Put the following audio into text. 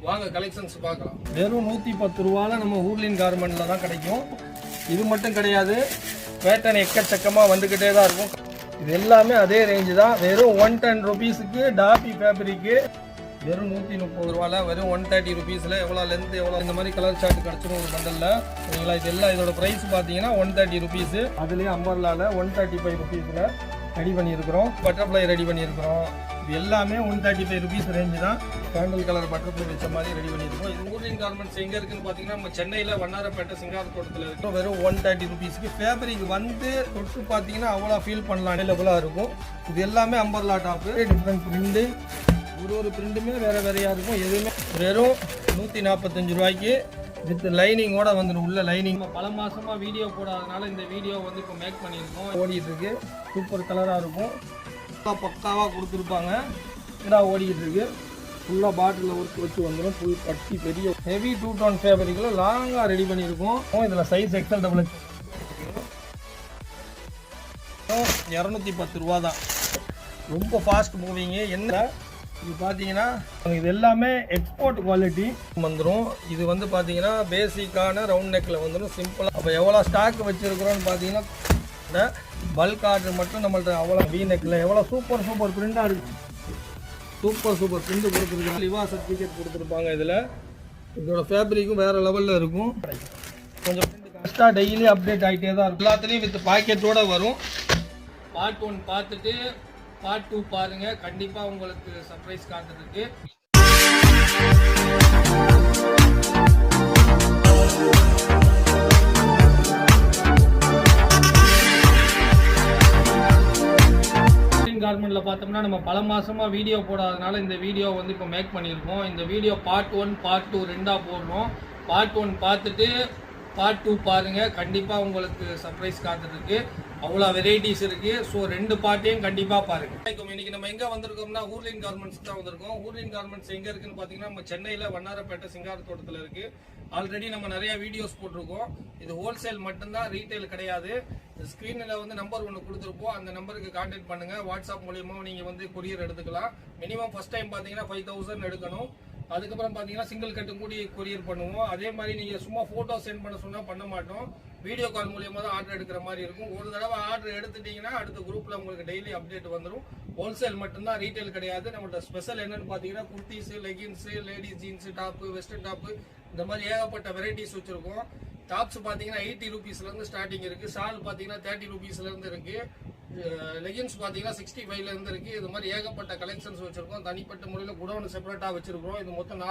வாங்க கலெக்ஷன்ஸ் பார்க்கலாம். வெறும் 110 ரூபால நம்ம ஊர்லின் கார்மெண்ட்ல தான் கிடைக்கும். இது மட்டும் கிடையாது, பேட்டர்ன் எக்கச்சக்கமாக வந்துக்கிட்டே தான் இருக்கும். இது எல்லாமே அதே ரேஞ்சு தான். வெறும் 110 ருபீஸுக்கு டாபி ஃபேப்ரிக்கு வெறும் 130 ரூபால வெறும் 130 ருபீஸில் எவ்வளோ லென்த் எவ்வளோ இந்த மாதிரி கலர் சார்ட் கிடச்சிரும் ஒரு பண்டலில். சரிங்களா, இது எல்லாம் இதோட ப்ரைஸ் பார்த்தீங்கன்னா 130 ருபீஸு. அதுலேயே அம்பர்லாவில் 135 ருபீஸில் ரெடி பண்ணியிருக்கிறோம். பட்டர்ஃப்ளை ரெடி பண்ணியிருக்கிறோம். இது எல்லாமே 135 ருபீஸ் ரேஞ்சு தான். கேண்டில் கலர் பட்டர்ஃப்ளை வச்ச மாதிரி ரெடி பண்ணியிருக்கோம். இது ஊர்லின் கார்மெண்ட்ஸ் எங்கே இருக்குன்னு பார்த்தீங்கன்னா நம்ம சென்னையில் வண்ணாரப்பேட்டை சிங்காரத்தோட்டத்தில் இருக்கும். வெறும் 130 ருபீஸுக்கு ஃபேப்ரிக் வந்து தொட்டு பார்த்தீங்கன்னா அவ்வளோ ஃபீல் பண்ணலாம், அவைலபிளாக இருக்கும். இது எல்லாமே அம்பர்லா டாப்பு. டிஃப்ரெண்ட் பிரிண்டு, ஒரு பிரிண்டுமே வேறு வேறையாக இருக்கும். எதுவுமே வெறும் 145 ரூபாய்க்கு வித் லைனிங்கோட வந்துடும். உள்ள லைனிங் பல மாதமாக வீடியோ போடாதனால இந்த வீடியோ வந்து இப்போ மேக் பண்ணியிருக்கோம். ஓடிட்டு இருக்கு. சூப்பர் கலராக இருக்கும். பக்காவாக கொடுத்துருப்பாங்க. இதாக ஓடிக்கிட்டு இருக்கு. ஃபுல்லாக பாட்டிலில் ஒர்க் வச்சு வந்துடும். ஃபுல் கட்டி பெரிய ஹெவி 2 டோன் ஃபேப்ரிக்கில் லாங்காக ரெடி பண்ணியிருக்கோம். இதில் சைஸ் எக்ஸல் டபுள் 210 ரூபா தான். ரொம்ப ஃபாஸ்ட் மூவிங்கு. என்ன இது பார்த்தீங்கன்னா இது எல்லாமே எக்ஸ்போர்ட் குவாலிட்டி வந்துடும். இது வந்து பார்த்தீங்கன்னா பேசிக்கான ரவுண்ட் நெக்கில் வந்துடும், சிம்பிளாக. அப்போ எவ்வளோ ஸ்டாக் வச்சுருக்குறோன்னு பார்த்தீங்கன்னா பல்க் ஆர்டர் மட்டும் நம்மள்ட்ட அவ்வளோ வி நெக்கில் எவ்வளோ சூப்பர் பிரிண்டாக இருக்குது. சூப்பர் பிரிண்ட் கொடுத்துருக்காங்க. லிவா சர்டிஃபிகேட் கொடுத்துருப்பாங்க. இதில் இதோட ஃபேப்ரிக்கும் வேறு லெவலில் இருக்கும். கொஞ்சம் கரெக்டாக டெய்லி அப்டேட் ஆகிட்டே தான் இருக்கும். எல்லாத்துலேயும் வித் பாக்கெட்டோடு வரும். பார்ட் 1 பார்த்துட்டு பார்ட் 2 பாருங்க. கண்டிப்பா உங்களுக்கு சர்ப்ரைஸ் காத்துருக்கு. கார்மெண்ட்ல பார்த்தோம்னா நம்ம பல மாசமா வீடியோ போடாதனால இந்த வீடியோ வந்து இப்போ மேக் பண்ணியிருக்கோம். இந்த வீடியோ பார்ட் 1 பார்ட் 2 ரெண்டாக போடுறோம். பார்ட் 1 பார்த்துட்டு பார்ட் 2 பாருங்க. கண்டிப்பா உங்களுக்கு சர்ப்ரைஸ் காத்துருக்கு. அவ்வளோ வெரைட்டிஸ் இருக்கு. ஸோ 2 பார்ட்டையும் கண்டிப்பா பாருங்க. இன்னைக்கு நம்ம எங்க வந்திருக்கோம்னா ஊர்லின் கார்மெண்ட்ஸ் தான் வந்திருக்கோம். ஊர்லின் கார்மெண்ட்ஸ் எங்க இருக்குன்னு பாத்தீங்கன்னா நம்ம சென்னையில வண்ணாரப்பேட்டை சிங்காரத்தோட்டத்தில் இருக்கு. ஆல்ரெடி நம்ம நிறைய வீடியோஸ் போட்டிருக்கோம். இது ஹோல்சேல் மட்டும்தான், ரீட்டைல் கிடையாது. ஸ்க்ரீனில் வந்து நம்பர் ஒன்று கொடுத்துருப்போம். அந்த நம்பருக்கு கான்டாக்ட் பண்ணுங்க. வாட்ஸ்அப் மூலியமாக நீங்கள் வந்து கொரியர் எடுத்துக்கலாம். மினிமம் ஃபர்ஸ்ட் டைம் பார்த்தீங்கன்னா 5000 எடுக்கணும். அதுக்கப்புறம் பார்த்தீங்கன்னா சிங்கிள் கட்டும் கூடி கொரியர் பண்ணுவோம். அதே மாதிரி நீங்கள் சும்மா ஃபோட்டோ சென்ட் பண்ண சொன்னால் பண்ண மாட்டோம். வீடியோ கால் மூலியமாக தான் ஆர்டர் எடுக்கிற மாதிரி இருக்கும். ஒரு தடவை ஆர்டர் எடுத்துட்டீங்கன்னா அடுத்த குரூப்பில் உங்களுக்கு டெய்லி அப்டேட் வந்துடும். ஹோல்சேல் மட்டும்தான், ரீட்டைல் கிடையாது. நம்மளோட ஸ்பெஷல் என்னன்னு பார்த்தீங்கன்னா kurtis, leggings, ladies jeans, top, western top, இந்த மாதிரி ஏகப்பட்ட வெரைட்டிஸ் வச்சுருக்கோம். டாப்ஸ் பார்த்தீங்கன்னா 80 ருபீஸ்லேருந்து ஸ்டார்டிங் இருக்குது. ஷால் பார்த்தீங்கன்னா 30 ருபீஸ்லேருந்து இருக்குது. லெகின்ஸ் பார்த்தீங்கன்னா 65லேருந்து இருக்குது. இது மாதிரி ஏகப்பட்ட கலெக்ஷன்ஸ் வச்சுருக்கோம். தனிப்பட்ட முறையில் குடோன் செப்பரேட்டாக வச்சுருக்கோம். இது மொத்தம்